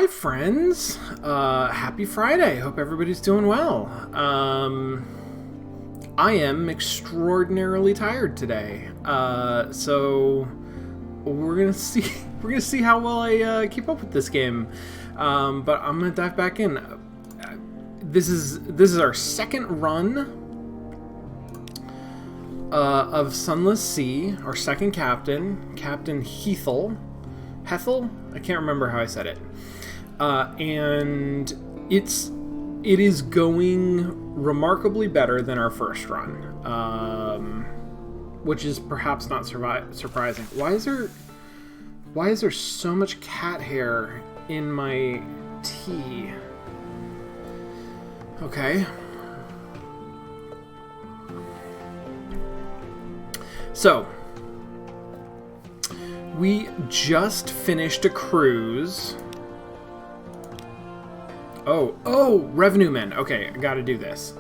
Hi friends, happy Friday. Hope everybody's doing well. I am extraordinarily tired today. So we're gonna see how well I keep up with this game. But I'm gonna dive back in. This is our second run of Sunless Sea. Our second captain, Captain Hethel. I can't remember how I said it. And it is going remarkably better than our first run, which is perhaps not surprising. Why is there so much cat hair in my tea? Okay. So, we just finished a cruise. Oh, revenue men. Okay, I gotta do this.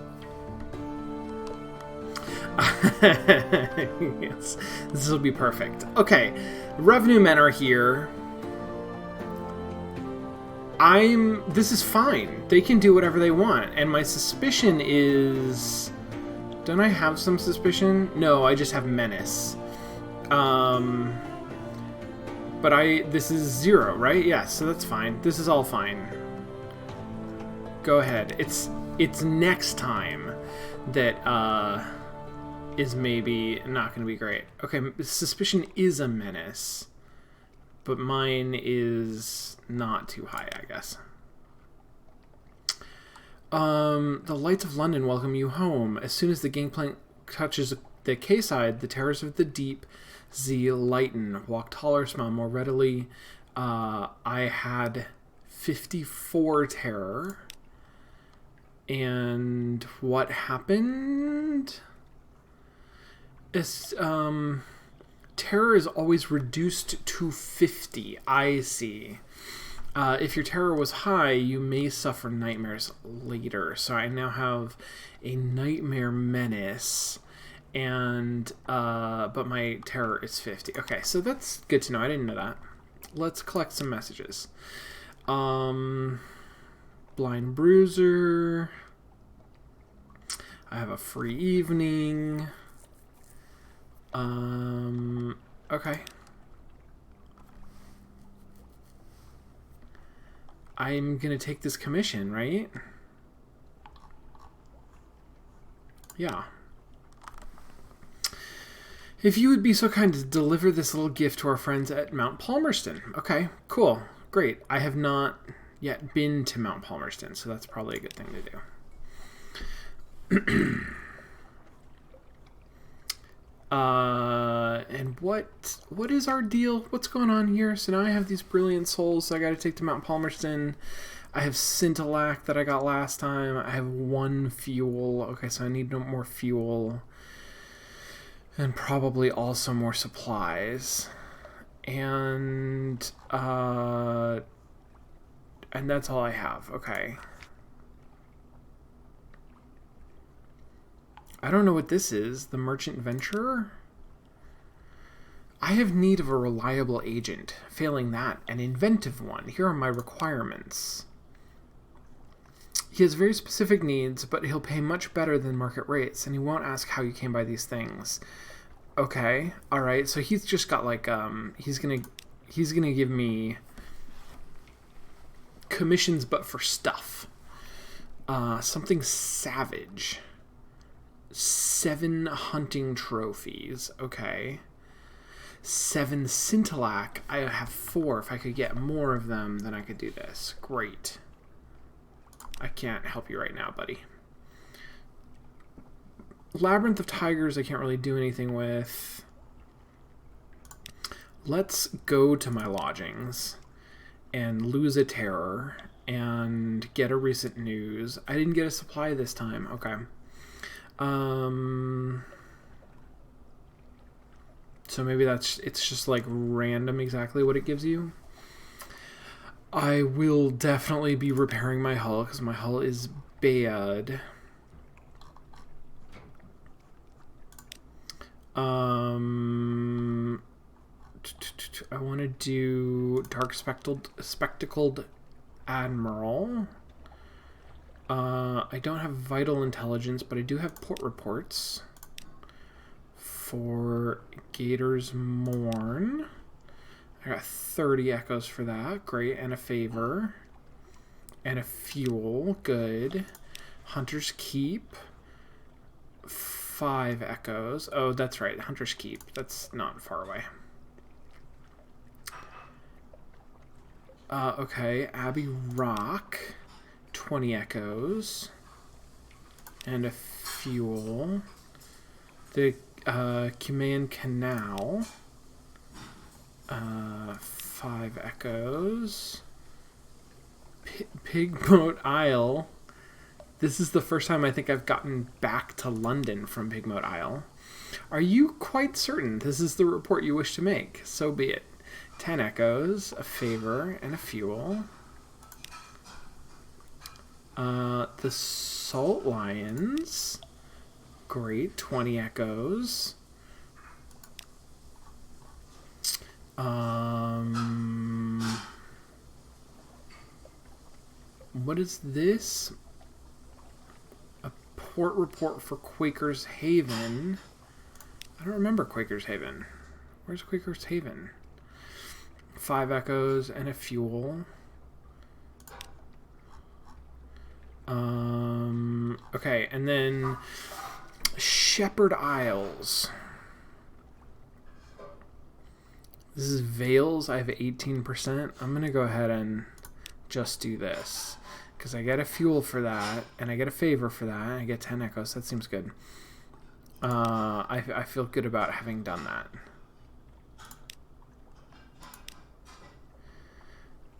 Yes, this will be perfect. Okay, revenue men are here. This is fine. They can do whatever they want. And my suspicion is... Don't I have some suspicion? No, I just have menace. But this is 0, right? Yeah, so that's fine. This is all fine. Go ahead. It's next time that is maybe not going to be great. Okay, suspicion is a menace, but mine is not too high, I guess. The lights of London welcome you home. As soon as the gangplank touches the quayside, the terrors of the deep Z lighten. Walk taller, smile more readily. I had 54 terror. And what happened? Terror is always reduced to 50. I see. If your terror was high, you may suffer nightmares later. So I now have a nightmare menace, and but my terror is 50. Okay, so that's good to know. I didn't know that. Let's collect some messages. Blind Bruiser. I have a free evening. Okay. I'm gonna take this commission, right? Yeah. If you would be so kind to deliver this little gift to our friends at Mount Palmerston. Okay, cool. Great. I have not yet been to Mount Palmerston, so that's probably a good thing to do. And what is our deal? What's going on here? So now I have these brilliant souls I gotta take to Mount Palmerston. I have Scintillac that I got last time. I have 1 fuel. Okay, so I need no more fuel. And probably also more supplies. And that's all I have. Okay. I don't know what this is. The Merchant Venturer? I have need of a reliable agent. Failing that, an inventive one. Here are my requirements. He has very specific needs, but he'll pay much better than market rates, and he won't ask how you came by these things. Okay, alright, so he's just got like, he's gonna give me commissions, but for stuff. Something savage. 7 hunting trophies. Okay. 7 Scintillac. I have 4. If I could get more of them, then I could do this. Great. I can't help you right now, buddy. Labyrinth of Tigers I can't really do anything with. Let's go to my lodgings and lose a terror and get a recent news. I didn't get a supply this time. Okay. So maybe it's just like random exactly what it gives you. I will definitely be repairing my hull because my hull is bad. I want to do dark spectacled Admiral. I don't have vital intelligence, but I do have port reports for Gator's Mourn. I got 30 echoes for that. Great. And a favor. And a fuel. Good. Hunter's Keep. 5 echoes. Oh, that's right. Hunter's Keep. That's not far away. Okay. Abbey Rock. 20 echoes. And a fuel. The Cumaean Canal. 5 echoes. Pigmoat Isle. This is the first time I think I've gotten back to London from Pigmoat Isle. Are you quite certain this is the report you wish to make? So be it. 10 echoes, a favor, and a fuel. The Salt Lions. Great, 20 echoes. What is this? A port report for Quaker's Haven. I don't remember Quaker's Haven. Where's Quaker's Haven? 5 echoes and a fuel. Okay, and then Shepherd Isles. This is Vales. I have 18%. I'm going to go ahead and just do this. Because I get a fuel for that, and I get a favor for that, and I get 10 echoes. That seems good. I feel good about having done that.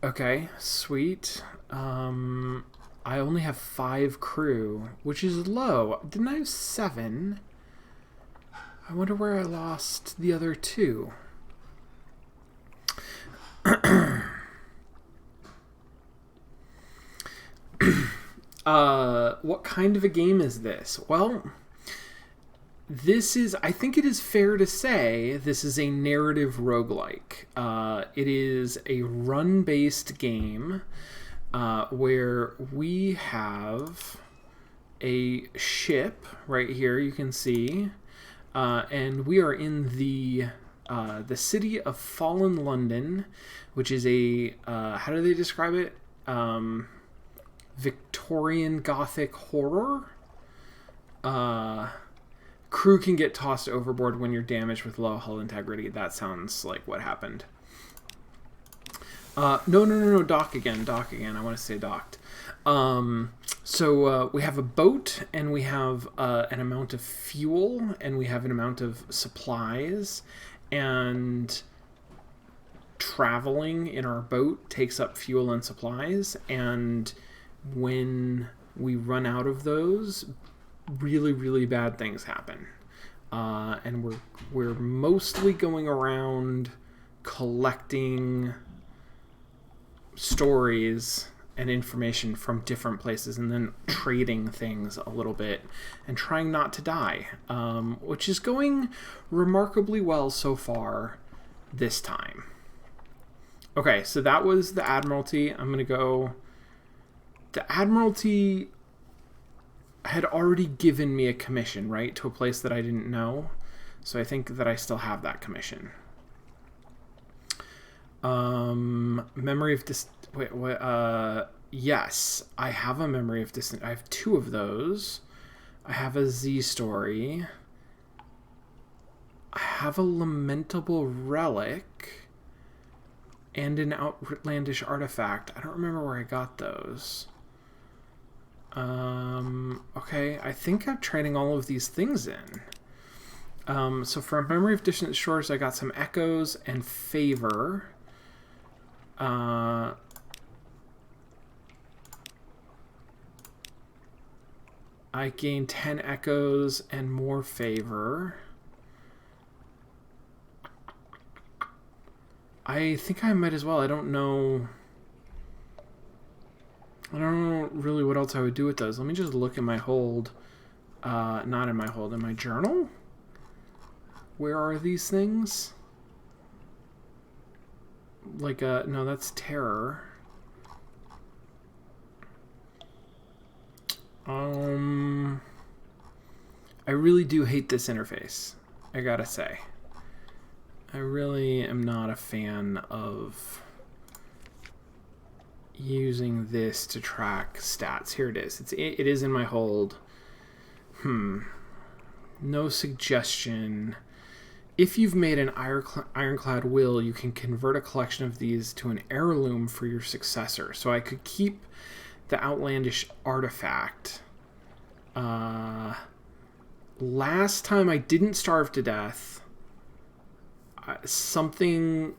Okay, sweet. I only have 5 crew, which is low. Didn't I have 7? I wonder where I lost the other 2. What kind of a game is this? Well, this is, I think it is fair to say, this is a narrative roguelike. It is a run-based game where we have a ship right here, you can see, and we are in the city of Fallen London, which is a, how do they describe it? Victorian Gothic horror. Crew can get tossed overboard when you're damaged with low hull integrity. That sounds like what happened. No, dock again. I want to say docked. So we have a boat, and we have an amount of fuel, and we have an amount of supplies, and traveling in our boat takes up fuel and supplies, and when we run out of those, really, really bad things happen. And we're mostly going around collecting stories and information from different places and then trading things a little bit and trying not to die, which is going remarkably well so far this time. Okay, so that was the Admiralty. I'm going to go... The Admiralty had already given me a commission, right, to a place that I didn't know. So I think that I still have that commission. Memory of yes, I have a Memory of Distant. I have 2 of those. I have a Z story. I have a Lamentable Relic and an Outlandish Artifact. I don't remember where I got those. Okay, I think I'm trading all of these things in. So for a Memory of Distant Shores, I got some echoes and favor. I gained 10 echoes and more favor. I think I might as well. I don't know really what else I would do with those. Let me just look in my hold. Not in my hold, in my journal? Where are these things? Like, no, that's terror. I really do hate this interface, I gotta say. I really am not a fan of using this to track stats. Here it is. It is in my hold. No suggestion. If you've made an ironclad will, you can convert a collection of these to an heirloom for your successor. So I could keep the outlandish artifact. Last time I didn't starve to death. Something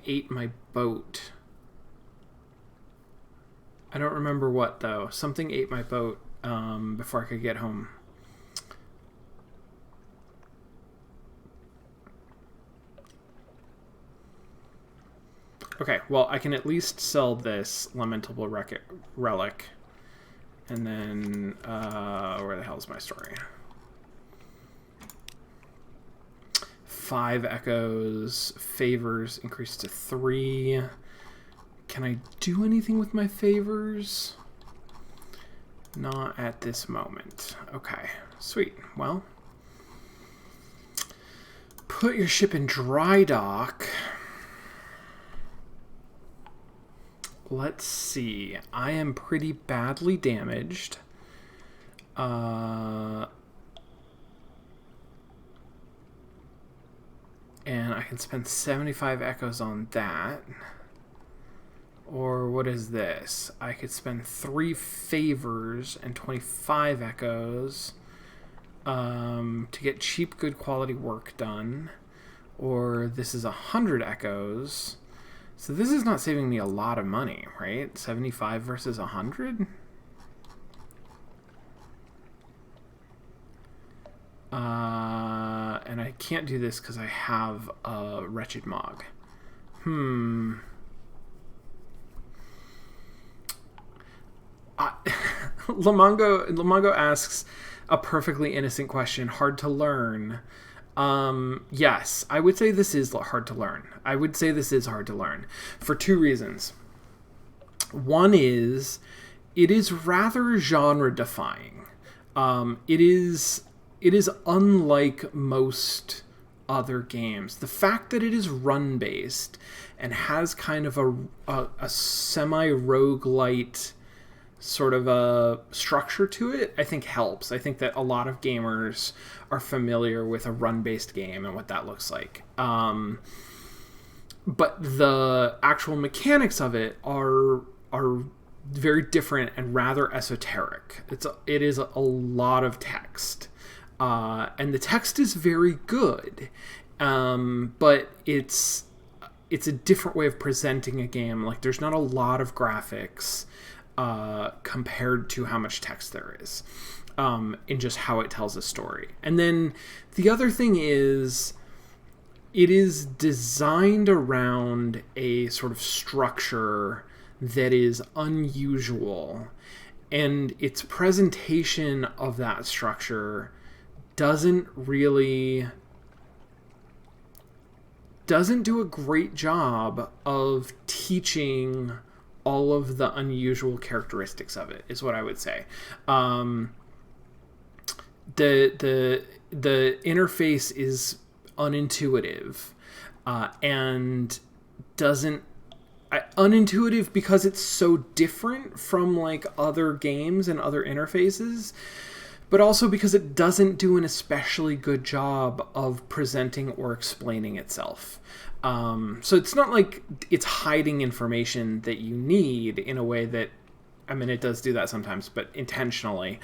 ate my boat. I don't remember what, though. Something ate my boat before I could get home. Okay, well, I can at least sell this lamentable relic. And then, where the hell is my story? 5 echoes. Favors increased to 3. Can I do anything with my favors? Not at this moment. Okay, sweet. Well, put your ship in dry dock. Let's see. I am pretty badly damaged. And I can spend 75 echoes on that. Or what is this? I could spend 3 favors and 25 echoes to get cheap, good quality work done. Or this is 100 echoes. So this is not saving me a lot of money, right? 75 versus 100? And I can't do this because I have a Wretched Mog. Lamongo asks a perfectly innocent question. Hard to learn. Yes, I would say this is hard to learn. For 2 reasons. One is, it is rather genre defying. It is unlike most other games. The fact that it is run based and has kind of a semi-roguelite sort of a structure to it, I think helps. I think that a lot of gamers are familiar with a run-based game and what that looks like. But the actual mechanics of it are very different and rather esoteric. It is a lot of text. And the text is very good. But it's a different way of presenting a game. Like, there's not a lot of graphics compared to how much text there is in just how it tells a story. And then the other thing is, it is designed around a sort of structure that is unusual, and its presentation of that structure doesn't do a great job of teaching all of the unusual characteristics of it, is what I would say. The interface is unintuitive, and unintuitive because it's so different from like other games and other interfaces, but also because it doesn't do an especially good job of presenting or explaining itself. So it's not like it's hiding information that you need in a way that, I mean, it does do that sometimes, but intentionally.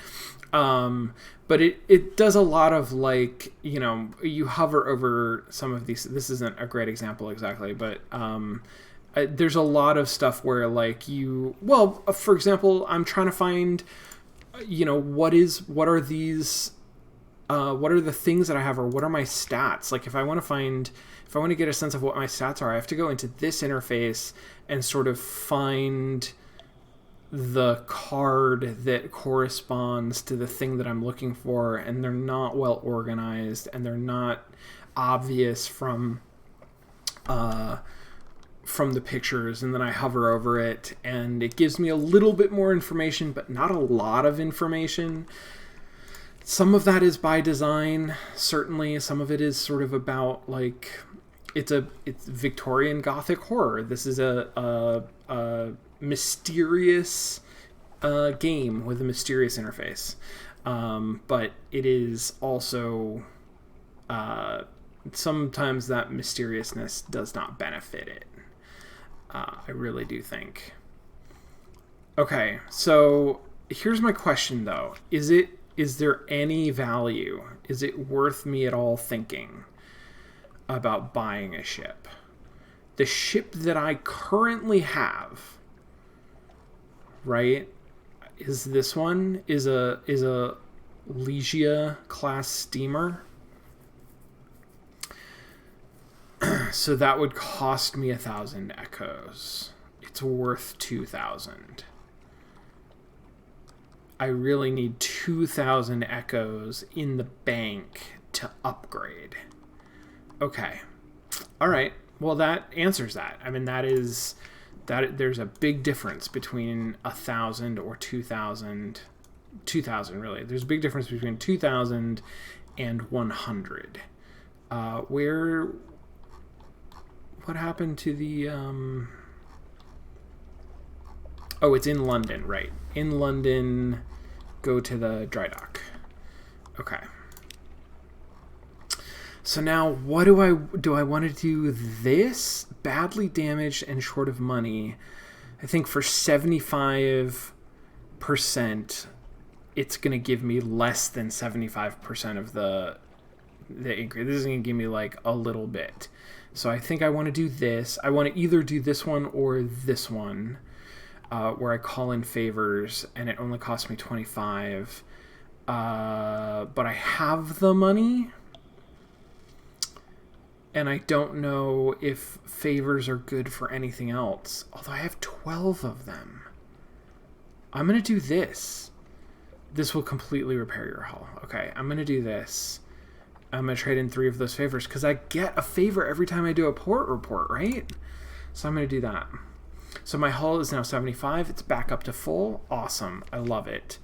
But it does a lot of, like, you know, you hover over some of these. This isn't a great example exactly, but there's a lot of stuff where, like, for example, I'm trying to find, you know, what are these, what are the things that I have, or what are my stats? Like, if I want to get a sense of what my stats are, I have to go into this interface and sort of find the card that corresponds to the thing that I'm looking for, and they're not well organized, and they're not obvious from from the pictures, and then I hover over it, and it gives me a little bit more information, but not a lot of information. Some of that is by design, certainly. Some of it is sort of about, like, it's Victorian Gothic horror. This is a mysterious game with a mysterious interface. But it is also sometimes that mysteriousness does not benefit it. I really do think. Okay, so here's my question though. Is there any value? Is it worth me at all thinking about buying a ship? The ship that I currently have, right, is this one, is a Legia class steamer. So that would cost me 1,000 echoes. It's worth 2,000. I really need 2,000 echoes in the bank to upgrade. Okay. All right. Well, that answers that. I mean, that there's a big difference between 1,000 or 2,000. 2,000, really. There's a big difference between 2,000 and 100. What happened to the... Oh, it's in London, right. In London, go to the dry dock. Okay. So now, what do I want to do this? Badly damaged and short of money. I think for 75%, it's going to give me less than 75% of the increase. This is going to give me like a little bit. So I think I want to do this. I want to either do this one or this one, where I call in favors and it only costs me 25. But I have the money, and I don't know if favors are good for anything else. Although I have 12 of them. I'm going to do this. This will completely repair your hull. Okay, I'm going to do this. I'm going to trade in 3 of those favors because I get a favor every time I do a port report, right? So I'm going to do that. So my hull is now 75. It's back up to full. Awesome. I love it.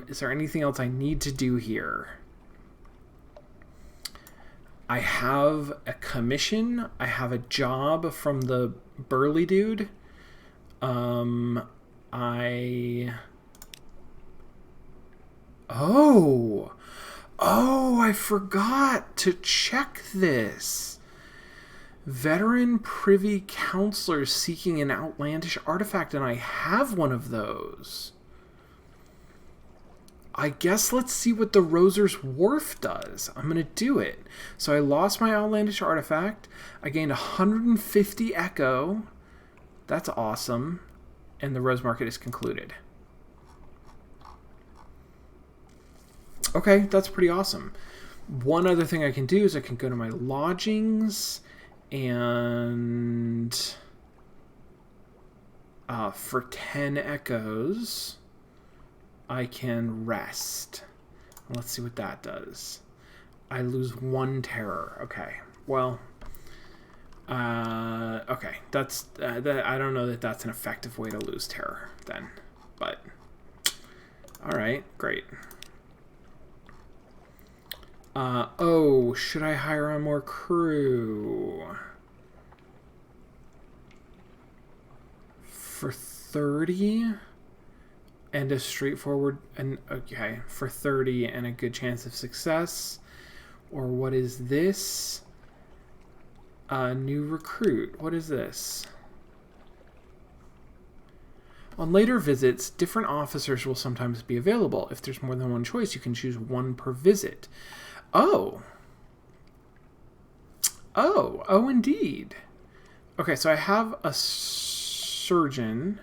Is there anything else I need to do here? I have a commission. I have a job from the burly dude. Oh, I forgot to check this. Veteran Privy Counselor seeking an outlandish artifact, and I have one of those. I guess let's see what the Roser's Wharf does. I'm going to do it. So I lost my outlandish artifact. I gained 150 echo. That's awesome. And the Rose Market is concluded. Okay, that's pretty awesome. One other thing I can do is I can go to my lodgings and for 10 echoes, I can rest. Let's see what that does. I lose 1 terror. Okay, well, okay, that's I don't know that that's an effective way to lose terror then, but all right, great. Oh, should I hire on more crew? For 30 and a straightforward, and okay, for 30 and a good chance of success. Or what is this? New recruit. What is this? On later visits, different officers will sometimes be available. If there's more than one choice, you can choose 1 per visit. Oh, indeed. Okay, so I have a surgeon.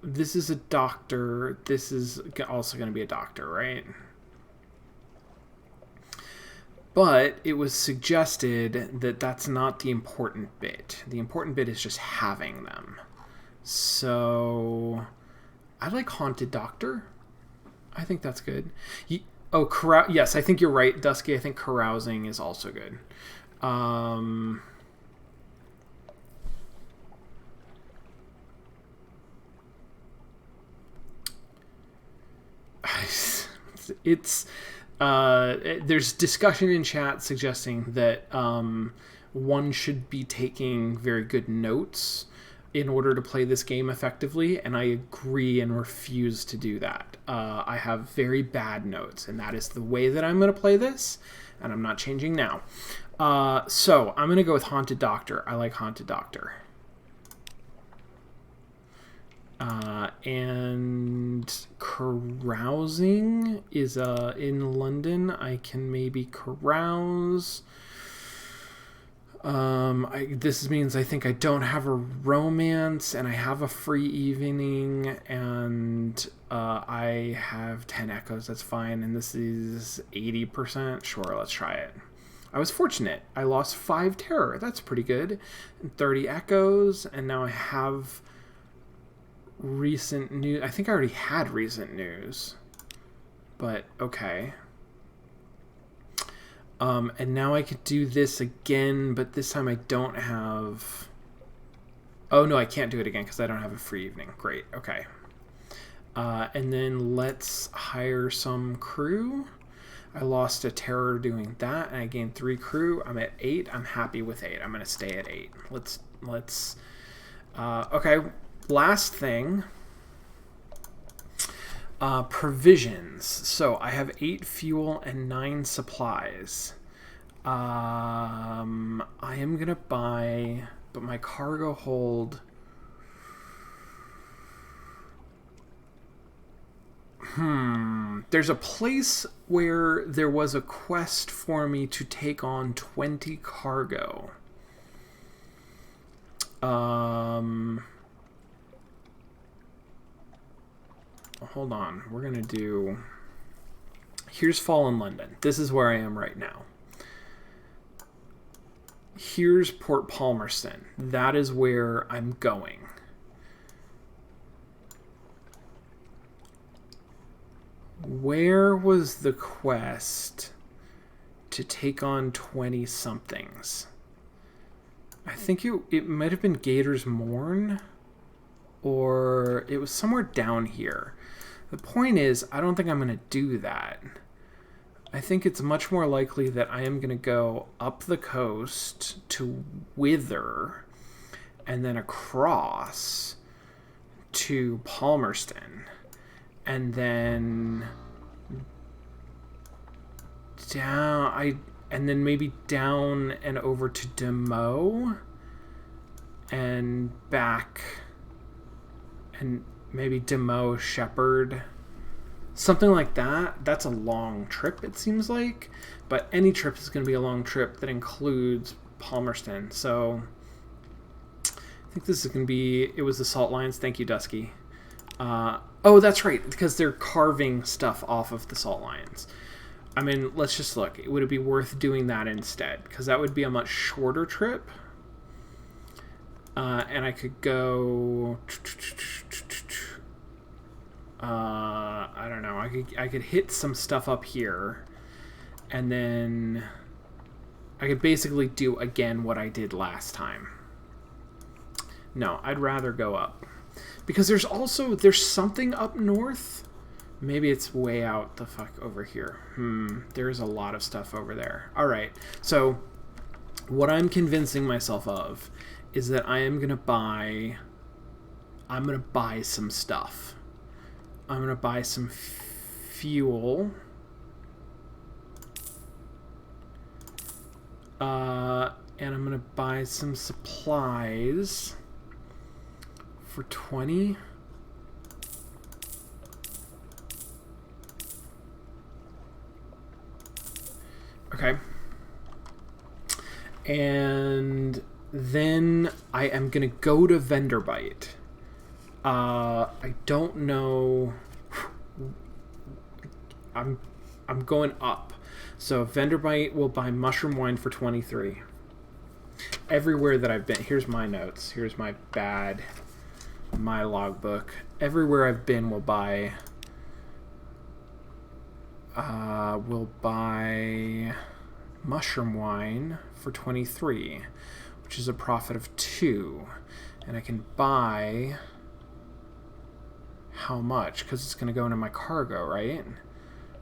This is a doctor. This is also going to be a doctor, right? But it was suggested that that's not the important bit. The important bit is just having them. So I like Haunted Doctor. I think that's good. Yes, I think you're right, Dusky. I think carousing is also good. Um, it's there's discussion in chat suggesting that one should be taking very good notes in order to play this game effectively, and I agree and refuse to do that. I have very bad notes, and that is the way that I'm going to play this, and I'm not changing now. So I'm going to go with Haunted Doctor. I like Haunted Doctor. And carousing is in London. I can maybe carouse. This means I think I don't have a romance, and I have a free evening, and I have 10 echoes. That's fine. And this is 80%. Sure, let's try it. I was fortunate. I lost 5 terror. That's pretty good. And 30 echoes, and now I have recent news. I think I already had recent news, but okay. And now I could do this again, but this time I don't have... Oh, no, I can't do it again because I don't have a free evening. Great, okay. And then let's hire some crew. I lost a terror doing that, and I gained 3 crew. I'm at 8. I'm happy with 8. I'm going to stay at 8. Let's okay, last thing. Provisions. So I have 8 fuel and 9 supplies. I am gonna buy, but my cargo hold. There's a place where there was a quest for me to take on 20 cargo. Hold on, we're gonna do... Here's Fallen London. This is where I am right now. Here's Port Palmerston. That is where I'm going. Where was the quest to take on 20-somethings? I think it might have been Gator's Morn, or it was somewhere down here. The point is, I don't think I'm going to do that. I think it's much more likely that I am going to go up the coast to Wither and then across to Palmerston and then down, and then maybe down and over to Demo and back, and maybe Demo, Shepherd, something like that. That's a long trip, it seems like, but any trip is going to be a long trip that includes Palmerston. So I think this is going to be, it was the Salt Lines. Thank you, Dusky. Oh, that's right, because they're carving stuff off of the Salt Lines. I mean, let's just look. Would it be worth doing that instead? Because that would be a much shorter trip. And I could go... I don't know. I could hit some stuff up here. And then I could basically do again what I did last time. No, I'd rather go up. Because there's something up north. Maybe it's way out the fuck over here. There's a lot of stuff over there. All right. So what I'm convincing myself of is that I'm going to buy some stuff. I'm going to buy some fuel. And I'm going to buy some supplies for 20. Okay. And then I am going to go to Venderbite. I don't know. I'm going up. So Venderbite will buy mushroom wine for 23. Everywhere that I've been, here's my notes. Here's my logbook. Everywhere I've been will buy mushroom wine for 23, which is a profit of 2. And I can buy how much? Because it's going to go into my cargo, right?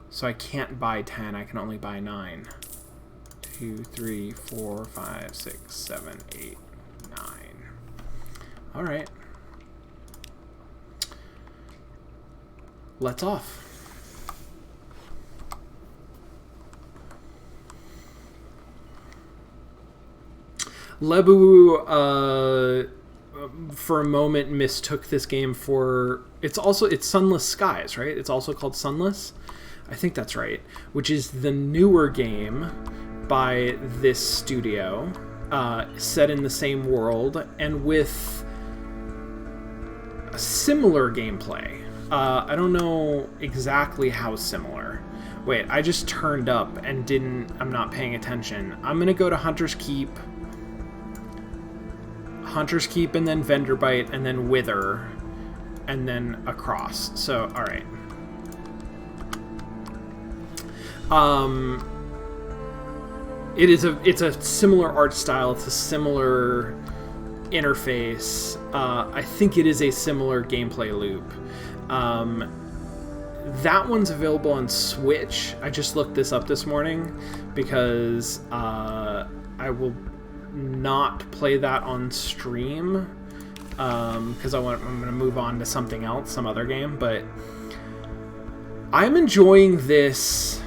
So I can't buy 10, I can only buy 9. 2, 3, 4, 5, 6, 7, 8, 9. Alright. Let's off. Lebu, for a moment, mistook this game for... It's Sunless Skies, right? It's also called Sunless? I think that's right. Which is the newer game by this studio, set in the same world, and with a similar gameplay. I don't know exactly how similar. Wait, I just turned up and I'm not paying attention. I'm going to go to Hunter's Keep, and then Vendor Bite, and then Wither, and then across. So, alright. It's a similar art style, it's a similar interface. I think it is a similar gameplay loop. That one's available on Switch. I just looked this up this morning because I will not play that on stream because I'm going to move on to something else, some other game. But I'm enjoying this,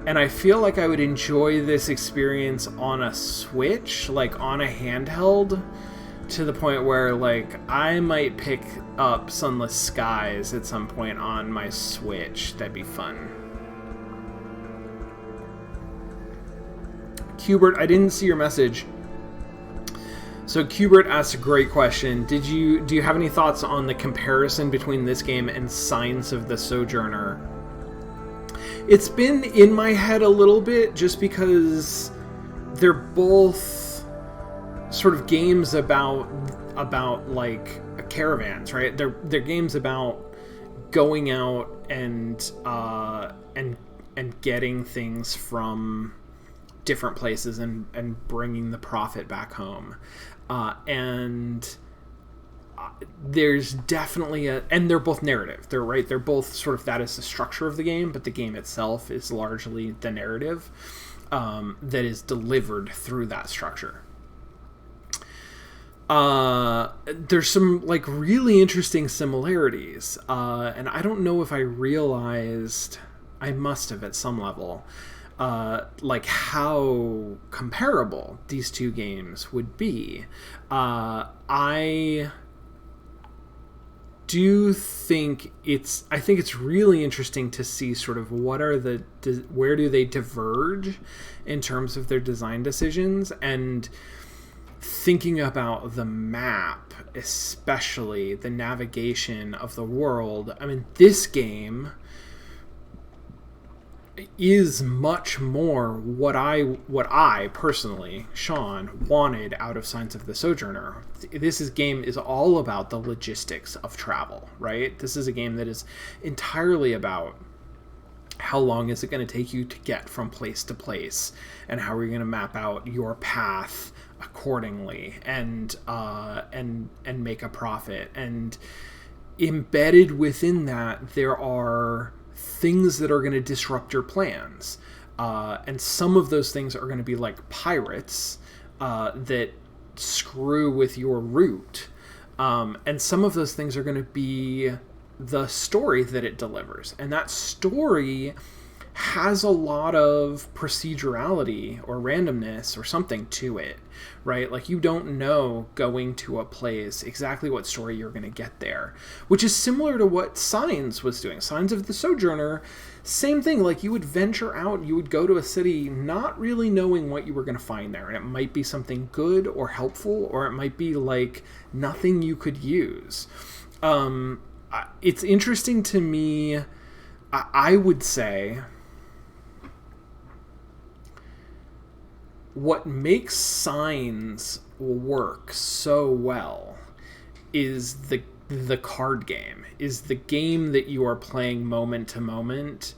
and I feel like I would enjoy this experience on a Switch, like on a handheld, to the point where like I might pick up Sunless Skies at some point on my Switch. That'd be fun. Qbert, I didn't see your message. So Qbert asked a great question. Do you have any thoughts on the comparison between this game and Signs of the Sojourner? It's been in my head a little bit just because they're both sort of games about like caravans, right? They're games about going out and getting things from different places and bringing the profit back home. There's definitely and they're both narrative. They're both sort of, that is the structure of the game, but the game itself is largely the narrative that is delivered through that structure. There's some like really interesting similarities, and I don't know if I realized, I must have at some level, like how comparable these two games would be. I do think I think it's really interesting to see sort of where do they diverge in terms of their design decisions, and thinking about the map, especially the navigation of the world. I mean, this game is much more what I personally, Sean, wanted out of Signs of the Sojourner. This game is all about the logistics of travel, right? This is a game that is entirely about how long is it going to take you to get from place to place, and how are you going to map out your path accordingly, and make a profit. And embedded within that, there are things that are going to disrupt your plans, and some of those things are going to be like pirates that screw with your route, and some of those things are going to be the story that it delivers, and that story has a lot of procedurality or randomness or something to it, right? Like, you don't know going to a place exactly what story you're going to get there, which is similar to what Signs was doing. Signs of the Sojourner, same thing. Like, you would venture out, you would go to a city not really knowing what you were going to find there, and it might be something good or helpful, or it might be like nothing you could use. It's interesting to me. I would say what makes Signs work so well is the card game, is the game that you are playing moment to moment,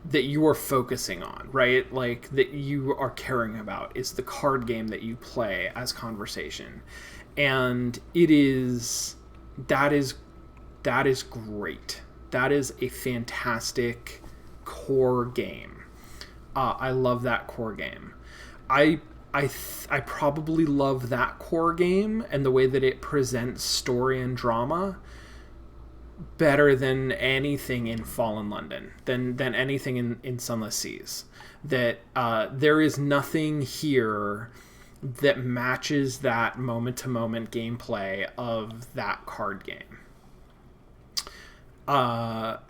that you are focusing on, right? Like that you are caring about is the card game that you play as conversation. And that is great. That is a fantastic core game. I love that core game. I probably love that core game and the way that it presents story and drama better than anything in Fallen London, than anything in Sunless Seas. That there is nothing here that matches that moment-to-moment gameplay of that card game. But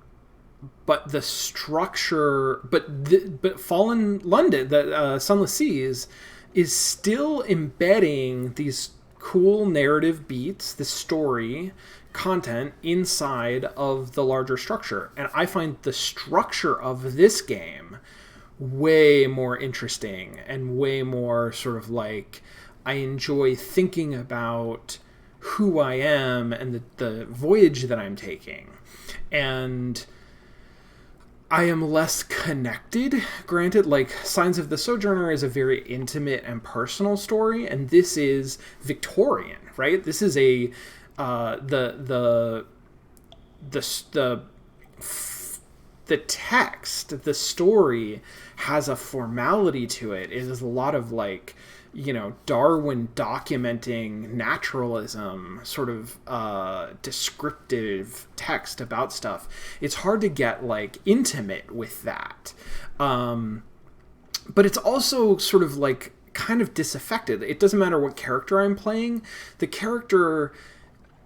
the structure, but Fallen London, the Sunless Seas, is still embedding these cool narrative beats, the story content inside of the larger structure. And I find the structure of this game way more interesting and way more sort of like, I enjoy thinking about who I am and the voyage that I'm taking. And I am less connected. Granted, like Signs of the Sojourner is a very intimate and personal story, and this is Victorian, right? This is a the text, the story has a formality to it. It is a lot of like, Darwin documenting naturalism, sort of descriptive text about stuff. It's hard to get like intimate with that. But it's also sort of like kind of disaffected. It doesn't matter what character I'm playing. The character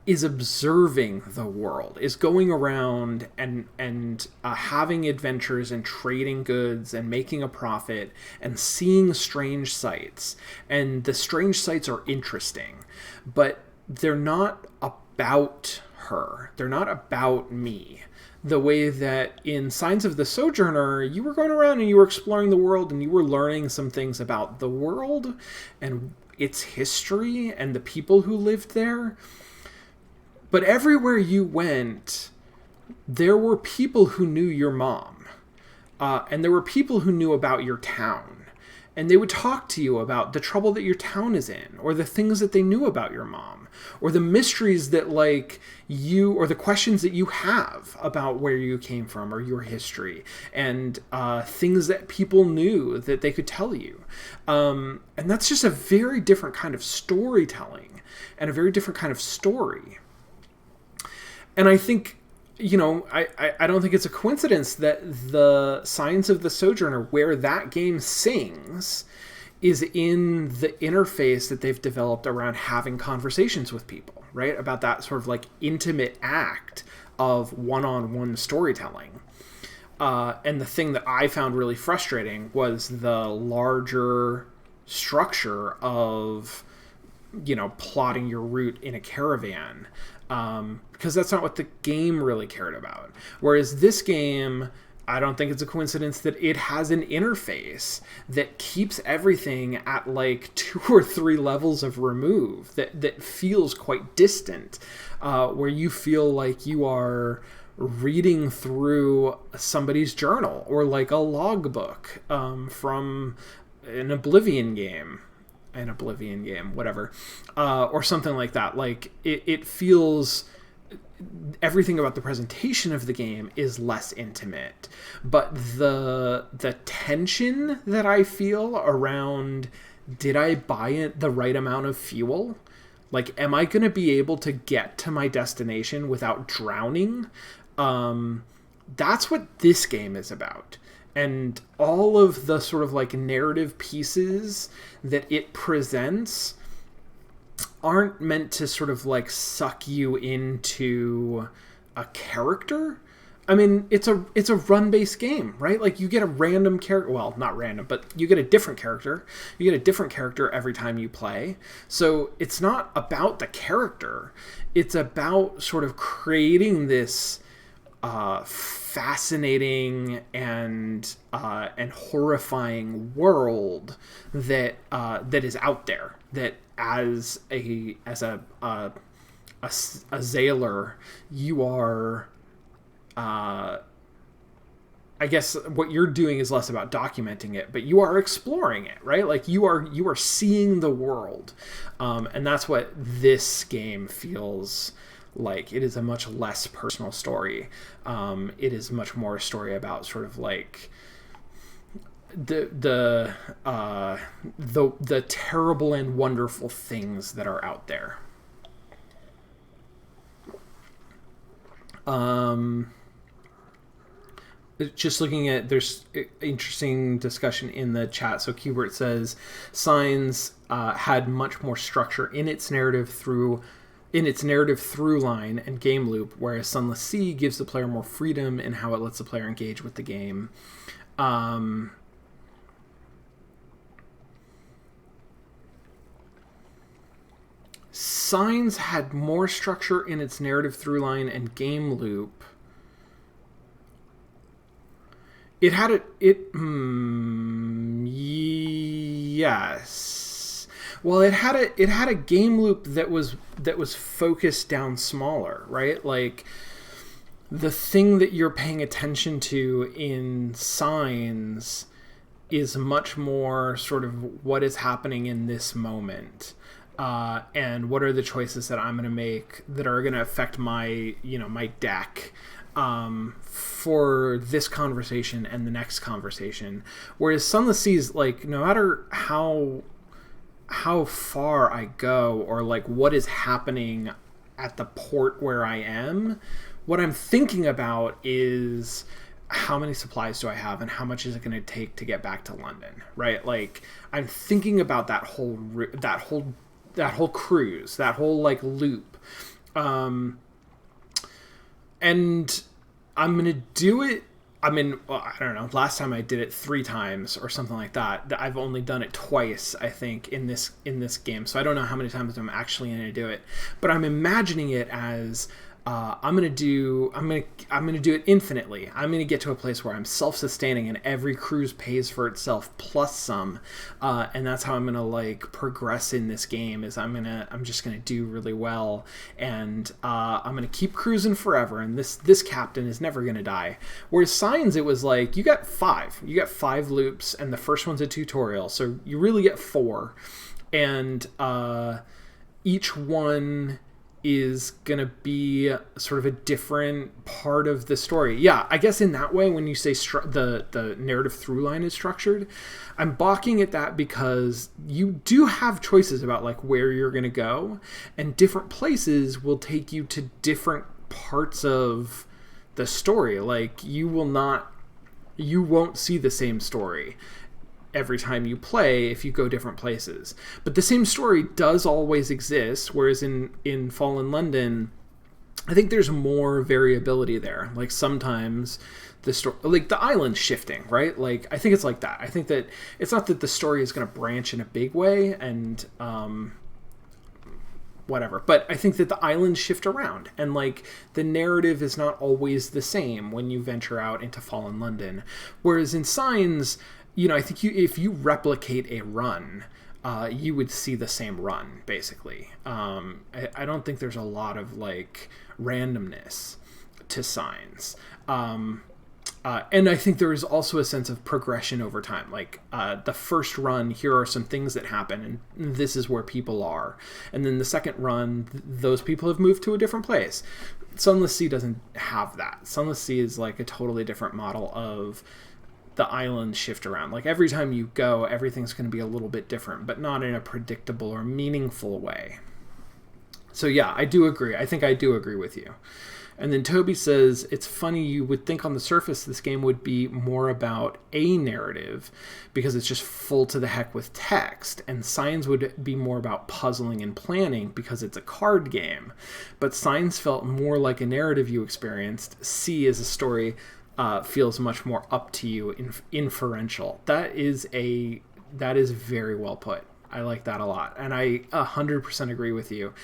is observing the world, is going around and having adventures and trading goods and making a profit and seeing strange sights. And the strange sights are interesting, but they're not about her. They're not about me. The way that in Signs of the Sojourner, you were going around and you were exploring the world and you were learning some things about the world and its history and the people who lived there. But everywhere you went, there were people who knew your mom. And there were people who knew about your town. And they would talk to you about the trouble that your town is in, or the things that they knew about your mom, or the mysteries that like you, or the questions that you have about where you came from or your history, and things that people knew that they could tell you. And that's just a very different kind of storytelling and a very different kind of story. And I think, I don't think it's a coincidence that the Signs of the Sojourner, where that game sings, is in the interface that they've developed around having conversations with people, right? About that sort of like intimate act of one-on-one storytelling. And the thing that I found really frustrating was the larger structure of, plotting your route in a caravan. Because that's not what the game really cared about. Whereas this game, I don't think it's a coincidence that it has an interface that keeps everything at like 2 or 3 levels of remove that feels quite distant, where you feel like you are reading through somebody's journal or like a logbook from an Oblivion game, whatever, or something like that. Like it feels, everything about the presentation of the game is less intimate, but the tension that I feel around, did I buy it the right amount of fuel? Like, am I going to be able to get to my destination without drowning? That's what this game is about. And all of the sort of like narrative pieces that it presents aren't meant to sort of like suck you into a character. I mean, it's a run-based game, right? Like you get a random character, well, not random, but you get a different character. You get a different character every time you play. So it's not about the character. It's about sort of creating this fascinating and horrifying world that is out there. That as a sailor, you are I guess what you're doing is less about documenting it, but you are exploring it, right? Like you are seeing the world, and that's what this game feels like. It is a much less personal story. It is much more a story about sort of like the terrible and wonderful things that are out there. Just looking at, there's interesting discussion in the chat. So Qbert says Signs had much more structure in its narrative through line and game loop, whereas Sunless Sea gives the player more freedom in how it lets the player engage with the game. Signs had more structure in its narrative through line and game loop. It had yes. Well, it had a game loop that was focused down smaller, right? Like the thing that you're paying attention to in Signs is much more sort of what is happening in this moment. And what are the choices that I'm going to make that are going to affect my deck for this conversation and the next conversation. Whereas Sunless Seas, like, no matter how far I go or like what is happening at the port where I am, what I'm thinking about is how many supplies do I have and how much is it going to take to get back to London, right? Like I'm thinking about that whole cruise, that whole like loop. And I'm going to do it. I mean, well, I don't know. Last time I did it 3 times or something like that. I've only done it twice, I think, in this game. So I don't know how many times I'm actually going to do it. But I'm imagining it as I'm gonna do it infinitely. I'm gonna get to a place where I'm self-sustaining and every cruise pays for itself plus some, and that's how I'm gonna like progress in this game. Is I'm just gonna do really well, and I'm gonna keep cruising forever. And this captain is never gonna die. Whereas Signs, it was like you got 5 loops, and the first one's a tutorial, so you really get 4, and each one is gonna be sort of a different part of the story. Yeah, I guess in that way, when you say the narrative through line is structured, I'm balking at that because you do have choices about like where you're gonna go, and different places will take you to different parts of the story. Like you won't see the same story every time you play if you go different places. But the same story does always exist, whereas in Fallen London, I think there's more variability there. Like sometimes the story, like the island shifting, right? Like I think it's like that. I think that it's not that the story is going to branch in a big way and whatever, but I think that the islands shift around, and like the narrative is not always the same when you venture out into Fallen London. Whereas in Signs, I think if you replicate a run, you would see the same run, basically. I don't think there's a lot of, like, randomness to Signs. And I think there is also a sense of progression over time. Like, the first run, here are some things that happen, and this is where people are. And then the second run, those people have moved to a different place. Sunless Sea doesn't have that. Sunless Sea is, like, a totally different model of the islands shift around. Like every time you go, everything's going to be a little bit different, but not in a predictable or meaningful way. So yeah, I do agree. I think I do agree with you. And then Toby says, it's funny, you would think on the surface this game would be more about a narrative because it's just full to the heck with text, and Signs would be more about puzzling and planning because it's a card game. But Signs felt more like a narrative you experienced. C is a story feels much more up to you, inferential. That is very well put. I like that a lot, and I 100% agree with you.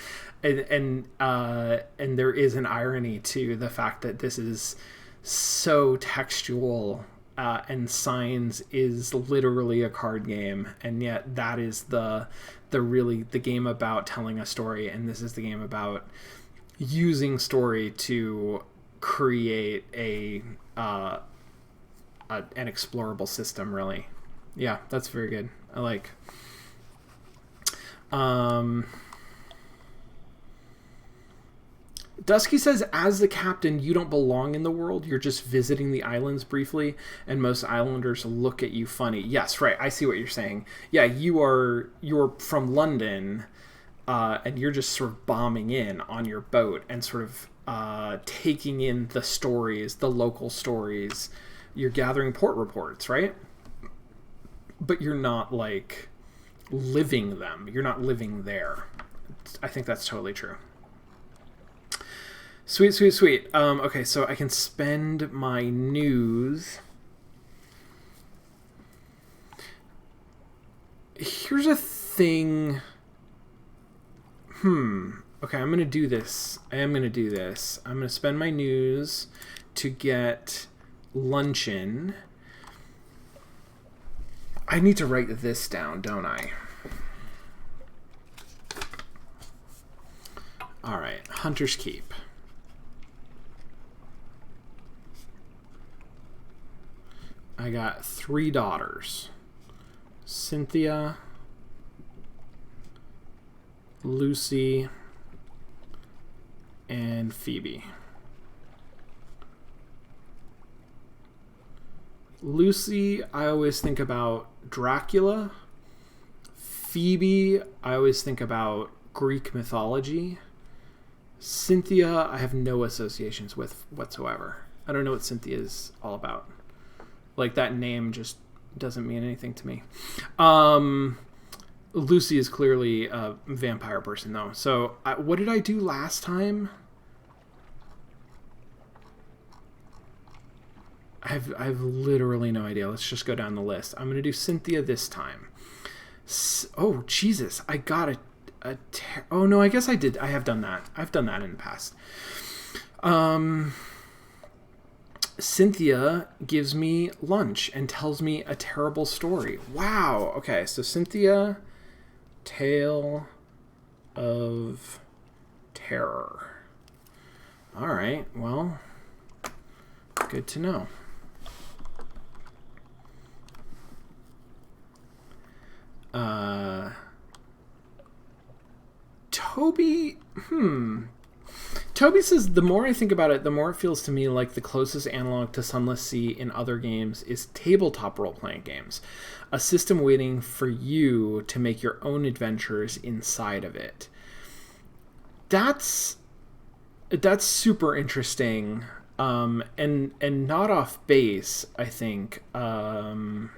And there is an irony to the fact that this is so textual, and Signs is literally a card game, and yet that is the game about telling a story, and this is the game about using story to create a an explorable system, really. Yeah, that's very good. I like. Dusky says, as the captain, you don't belong in the world. You're just visiting the islands briefly, and most islanders look at you funny. Yes, right. I see what you're saying. Yeah, you're from London, and you're just sort of bombing in on your boat and sort of taking in the stories, the local stories. You're gathering port reports, right? But you're not, like, living them. You're not living there. I think that's totally true. Sweet, sweet, sweet. Okay, so I can spend my news. Here's a thing. Okay, I'm going to do this. I am going to do this. I'm going to spend my news to get luncheon. I need to write this down, don't I? All right, Hunter's Keep. I got 3 daughters. Cynthia, Lucy, and Phoebe. Lucy, I always think about Dracula. Phoebe, I always think about Greek mythology. Cynthia, I have no associations with whatsoever. I don't know what Cynthia is all about. Like, that name just doesn't mean anything to me. Lucy is clearly a vampire person, though. So, what did I do last time? I have literally no idea. Let's just go down the list. I'm going to do Cynthia this time. Oh, Jesus. I got oh, no, I guess I did. I have done that. I've done that in the past. Cynthia gives me lunch and tells me a terrible story. Wow. Okay, so Cynthia, Tale of Terror. All right, well, good to know. Toby, Toby says, the more I think about it, the more it feels to me like the closest analog to Sunless Sea in other games is tabletop role-playing games. A system waiting for you to make your own adventures inside of it. That's super interesting, and not off base, I think. I'm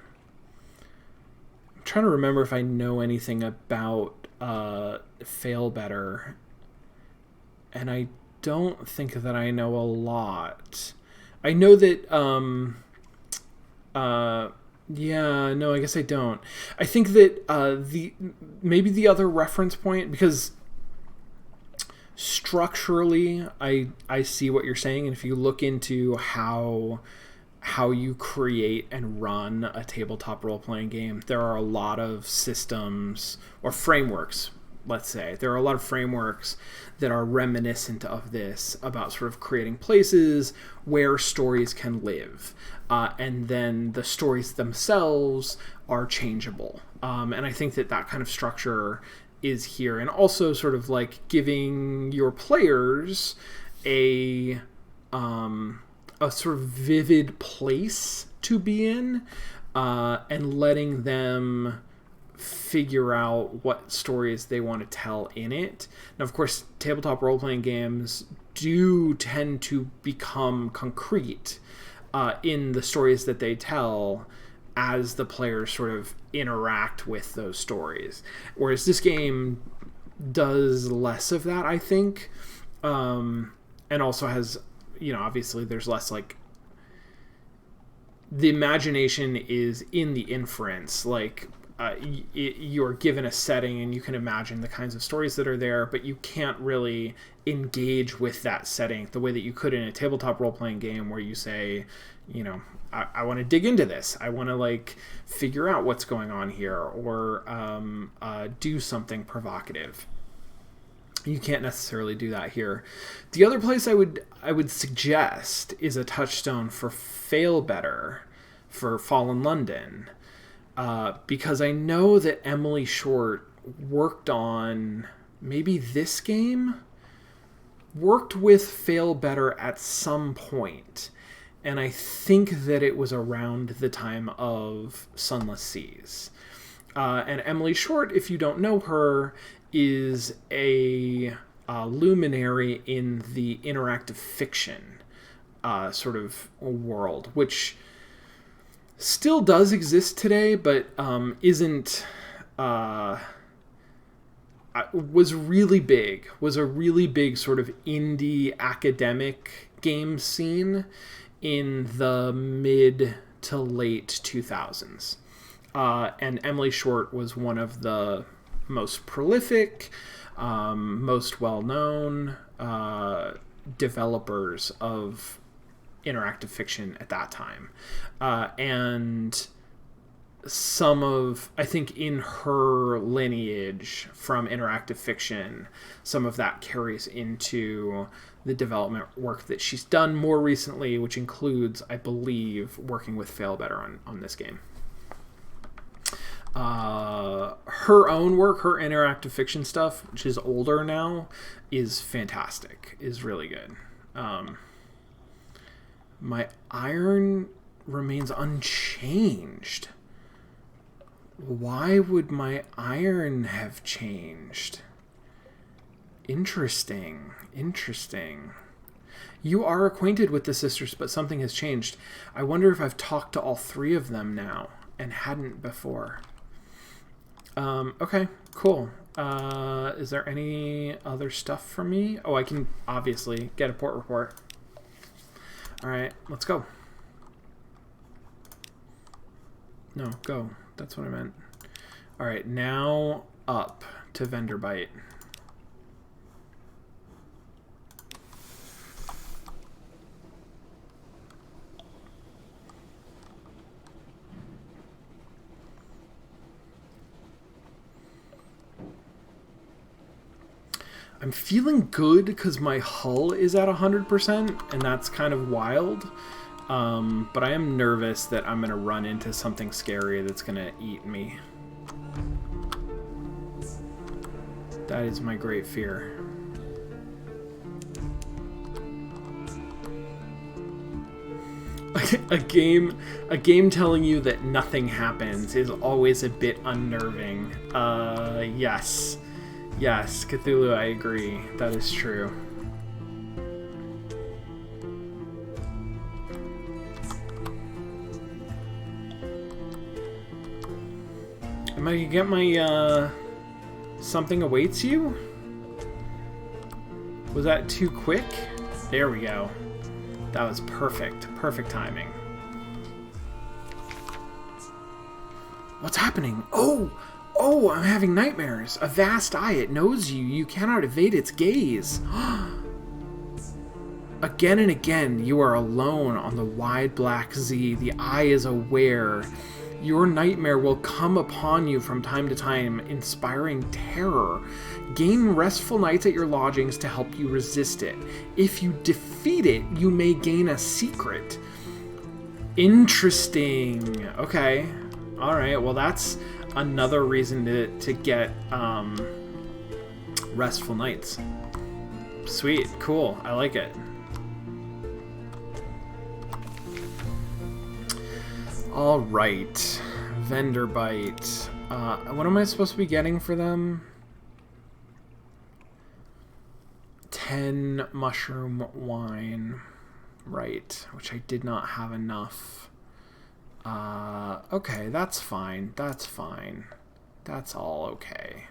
trying to remember if I know anything about Fail Better, and I don't think that I know a lot. I know that yeah, no, I guess I don't. I think that maybe the other reference point, because structurally I see what you're saying, and if you look into how you create and run a tabletop role-playing game, there are a lot of systems or frameworks. Let's say there are a lot of frameworks that are reminiscent of this, about sort of creating places where stories can live, and then the stories themselves are changeable. And I think that kind of structure is here, and also sort of like giving your players a sort of vivid place to be in, and letting them figure out what stories they want to tell in it. Now, of course, tabletop role-playing games do tend to become concrete in the stories that they tell as the players sort of interact with those stories. Whereas this game does less of that, I think, and also has, obviously there's less, like, the imagination is in the inference, like, you're given a setting and you can imagine the kinds of stories that are there, but you can't really engage with that setting the way that you could in a tabletop role-playing game, where you say, I want to dig into this. I want to, like, figure out what's going on here, or do something provocative. You can't necessarily do that here. The other place I would suggest is a touchstone for Fail Better, for Fallen London. Because I know that Emily Short worked on maybe this game, worked with Fail Better at some point, and I think that it was around the time of Sunless Seas. And Emily Short, if you don't know her, is a luminary in the interactive fiction sort of world, which still does exist today, but isn't... was really big, was a really big sort of indie academic game scene in the mid to late 2000s. And Emily Short was one of the most prolific, most well-known developers of interactive fiction at that time. And some of, I think in her lineage from interactive fiction, some of that carries into the development work that she's done more recently, which includes, I believe, working with Fail Better on this game. Her own work, her interactive fiction stuff, which is older now, is fantastic, is really good. My iron remains unchanged. Why would my iron have changed? Interesting. You are acquainted with the sisters, but something has changed. I wonder if I've talked to all three of them now and hadn't before. Okay, cool. Is there any other stuff from me? Oh, I can obviously get a port report. All right, let's go. No, go. That's what I meant. All right, now up to Vendor Bite. I'm feeling good because my hull is at 100%, and that's kind of wild. But I am nervous that I'm going to run into something scary that's going to eat me. That is my great fear. A game telling you that nothing happens is always a bit unnerving. Yes. Yes, Cthulhu, I agree. That is true. Am I gonna get my, something awaits you? Was that too quick? There we go. That was perfect. Perfect timing. What's happening? Oh, I'm having nightmares. A vast eye, it knows you. You cannot evade its gaze. Again and again, you are alone on the wide black Z. The eye is aware. Your nightmare will come upon you from time to time, inspiring terror. Gain restful nights at your lodgings to help you resist it. If you defeat it, you may gain a secret. Interesting. Okay. All right. Well, that's another reason to get restful nights. Sweet. Cool. I like it. All right. Vendor Bite. What am I supposed to be getting for them? 10 mushroom wine. Right. Which I did not have enough. Okay, that's fine. That's fine. That's all okay.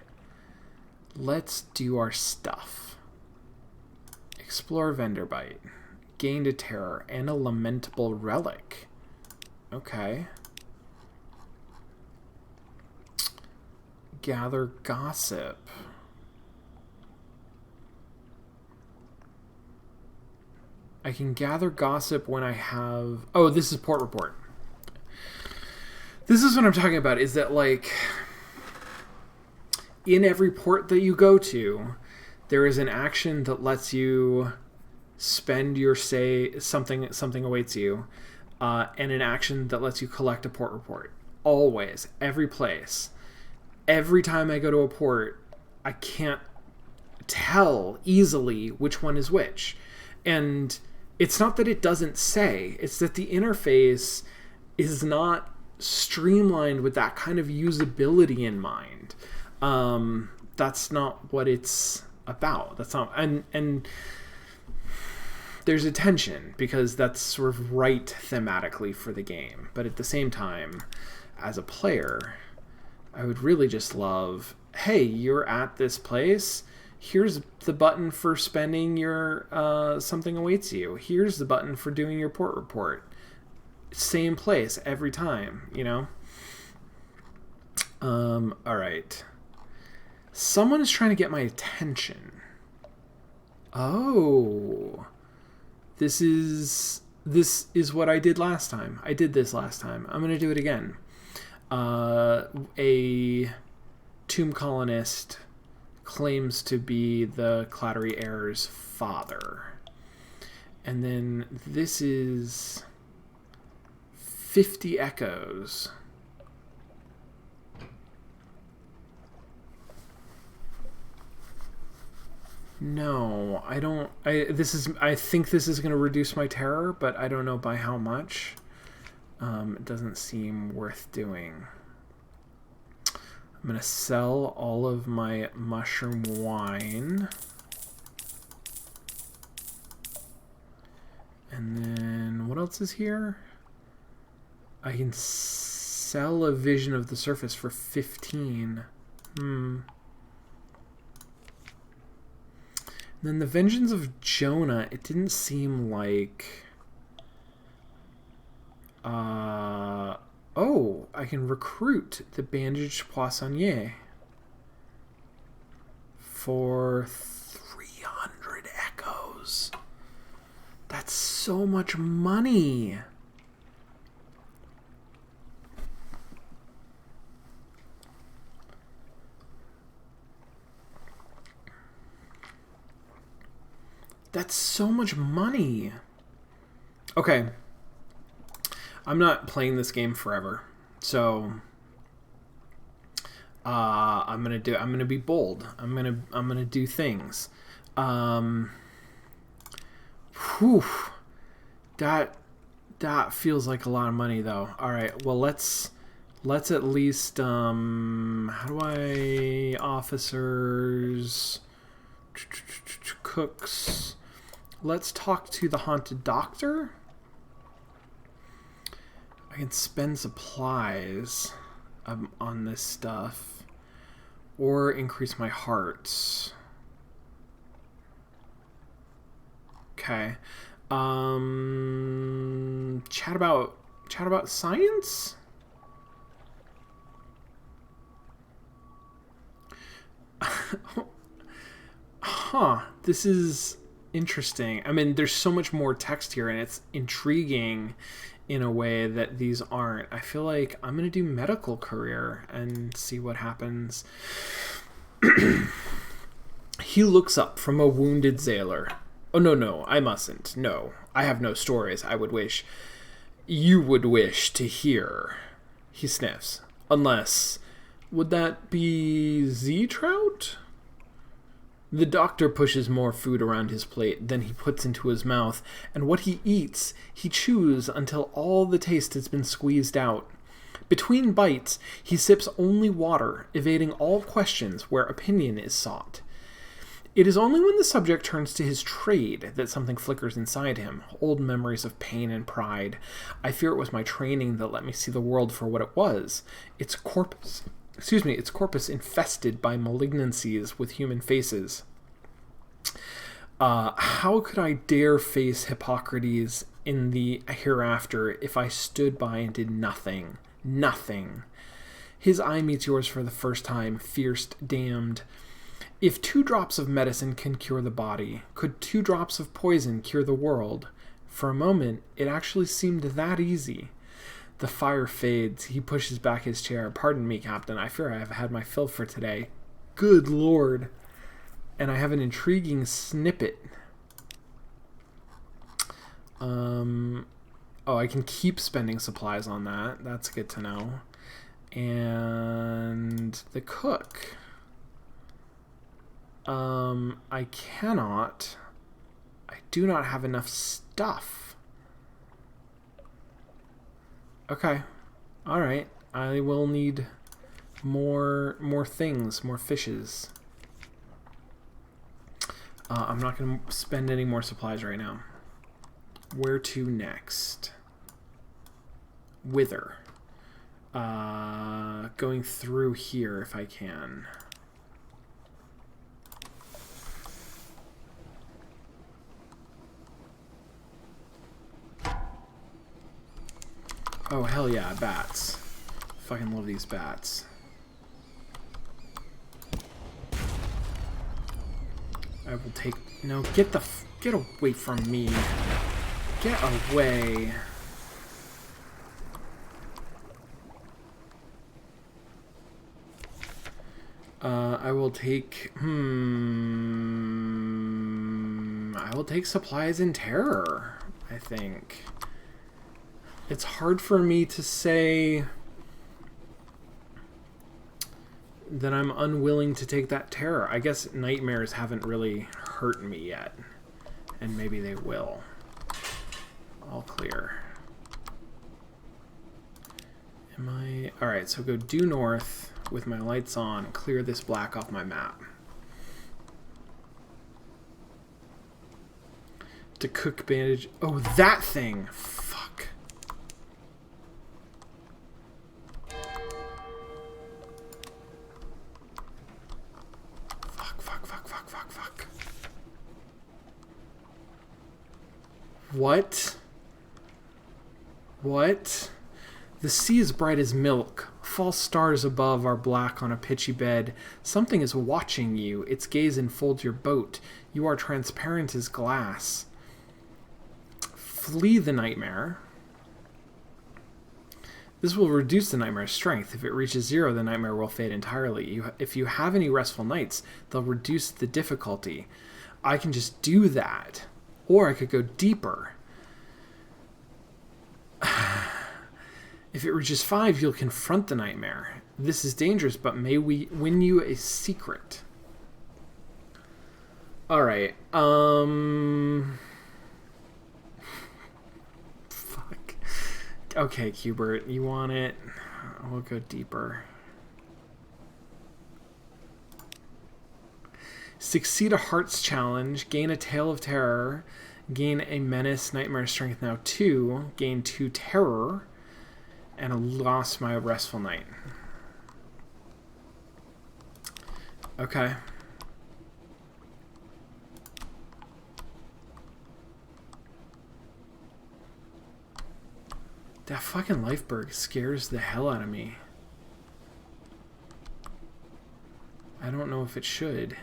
Let's do our stuff. Explore Vendor Bite. Gained a terror and a lamentable relic. Okay. Gather gossip. I can gather gossip when I have... Oh, this is port report. This is what I'm talking about, is that, like, in every port that you go to, there is an action that lets you spend your say, something awaits you. and an action that lets you collect a port report. Always, every place. Every time I go to a port, I can't tell easily which one is which. And it's not that it doesn't say, it's that the interface is not streamlined with that kind of usability in mind. That's not what it's about. That's not, and there's a tension because that's sort of right thematically for the game. But at the same time, as a player, I would really just love, hey, you're at this place. Here's the button for spending your something awaits you. Here's the button for doing your port report. Same place every time, you know? All right. Someone is trying to get my attention. Oh. This is what I did last time. I did this last time. I'm going to do it again. A tomb colonist claims to be the Clattery heir's father. And then this is 50 echoes. No, I don't. I think this is going to reduce my terror, but I don't know by how much. It doesn't seem worth doing. I'm going to sell all of my mushroom wine. And then what else is here? I can sell a vision of the surface for 15. Then the Vengeance of Jonah, it didn't seem like... Oh, I can recruit the Bandaged Poissonnier for 300 echoes. That's so much money. That's so much money. Okay. I'm not playing this game forever. So I'm going to be bold. I'm going to do things. Whew. That feels like a lot of money though. All right. Well, let's at least how do I officers cooks. Let's talk to the haunted doctor. I can spend supplies on this stuff or increase my hearts. Okay. Chat about science? Huh. This is interesting. I mean, there's so much more text here, and it's intriguing in a way that these aren't. I feel like I'm going to do medical career and see what happens. He looks up from a wounded sailor. Oh, no, I mustn't. No, I have no stories you would wish to hear. He sniffs. Unless, would that be Z-Trout? The doctor pushes more food around his plate than he puts into his mouth, and what he eats, he chews until all the taste has been squeezed out. Between bites, he sips only water, evading all questions where opinion is sought. It is only when the subject turns to his trade that something flickers inside him, old memories of pain and pride. I fear it was my training that let me see the world for what it was, its corpus infested by malignancies with human faces. How could I dare face Hippocrates in the hereafter if I stood by and did nothing? Nothing. His eye meets yours for the first time, fierce, damned. If 2 drops of medicine can cure the body, could 2 drops of poison cure the world? For a moment, it actually seemed that easy. The fire fades. He pushes back his chair. Pardon me, Captain. I fear I have had my fill for today. Good Lord. And I have an intriguing snippet. Oh, I can keep spending supplies on that. That's good to know. And the cook. I cannot. I do not have enough stuff. Okay. All right. I will need more things, more fishes. I'm not going to spend any more supplies right now. Where to next? Wither. Going through here if I can. Oh, hell yeah, bats. Fucking love these bats. I will take... No, get away from me. Get away. I will take... I will take supplies in terror, I think. It's hard for me to say that I'm unwilling to take that terror. I guess nightmares haven't really hurt me yet. And maybe they will. All clear. Am I... Alright, so go due north with my lights on. Clear this black off my map. To cook bandage... Oh, that thing! Fuck. Fuck. What? What? The sea is bright as milk. False stars above are black on a pitchy bed. Something is watching you. Its gaze enfolds your boat. You are transparent as glass. Flee the nightmare. This will reduce the nightmare's strength. If it reaches 0, the nightmare will fade entirely. If you have any restful nights, they'll reduce the difficulty. I can just do that. Or I could go deeper. If it reaches 5, you'll confront the nightmare. This is dangerous, but may we win you a secret. Alright, Fuck. Okay, Cubert, you want it? We'll go deeper. Succeed a heart's challenge. Gain a tale of terror. Gain a menace, nightmare strength now 2. Gain 2 terror. And I lost my restful night. Okay. That fucking lifeberg scares the hell out of me. I don't know if it should.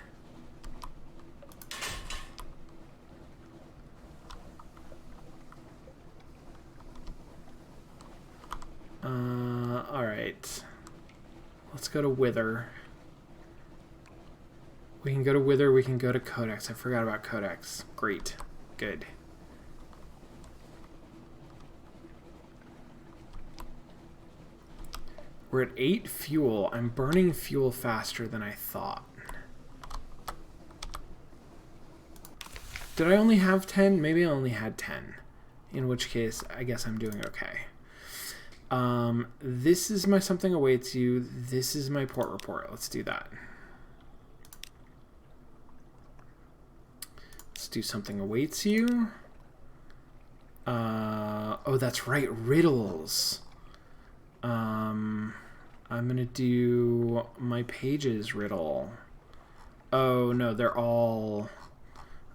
Alright. Let's go to Wither. We can go to Wither, we can go to Codex. I forgot about Codex. Great. Good. We're at 8 fuel. I'm burning fuel faster than I thought. Did I only have 10? Maybe I only had 10. In which case, I guess I'm doing okay. This is my something awaits you. This is my port report. Let's do that. Let's do something awaits you. Oh, that's right. Riddles. I'm going to do my pages riddle. Oh, no, they're all...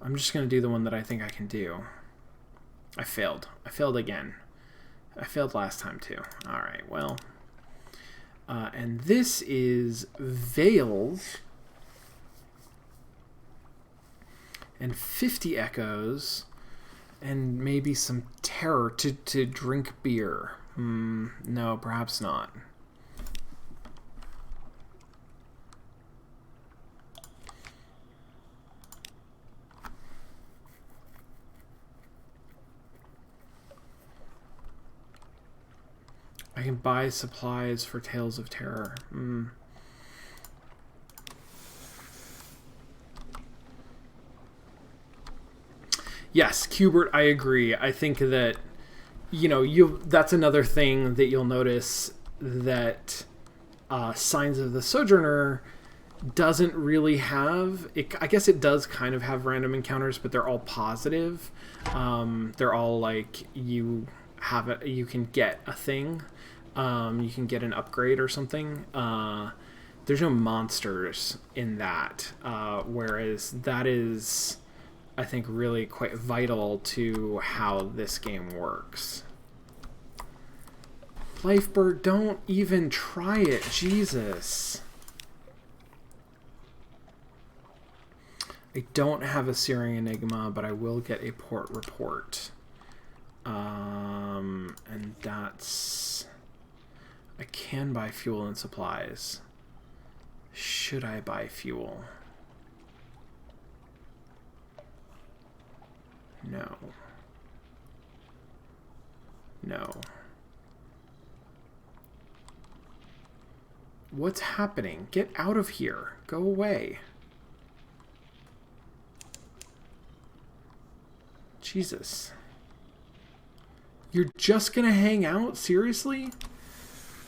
I'm just going to do the one that I think I can do. I failed. I failed again. I failed last time, too. Alright, well. And this is Veils. And 50 echoes. And maybe some terror to drink beer. No, perhaps not. I can buy supplies for Tales of Terror. Yes, Cubert, I agree. I think that, that's another thing that you'll notice that Signs of the Sojourner doesn't really have. I guess it does kind of have random encounters, but they're all positive. They're all like you can get a thing. You can get an upgrade or something. There's no monsters in that, whereas that is, I think, really quite vital to how this game works. Lifebird, don't even try it. Jesus. I don't have a Searing Enigma, but I will get a port report. And that's... I can buy fuel and supplies. Should I buy fuel? No. No. What's happening? Get out of here. Go away. Jesus. You're just gonna hang out? Seriously?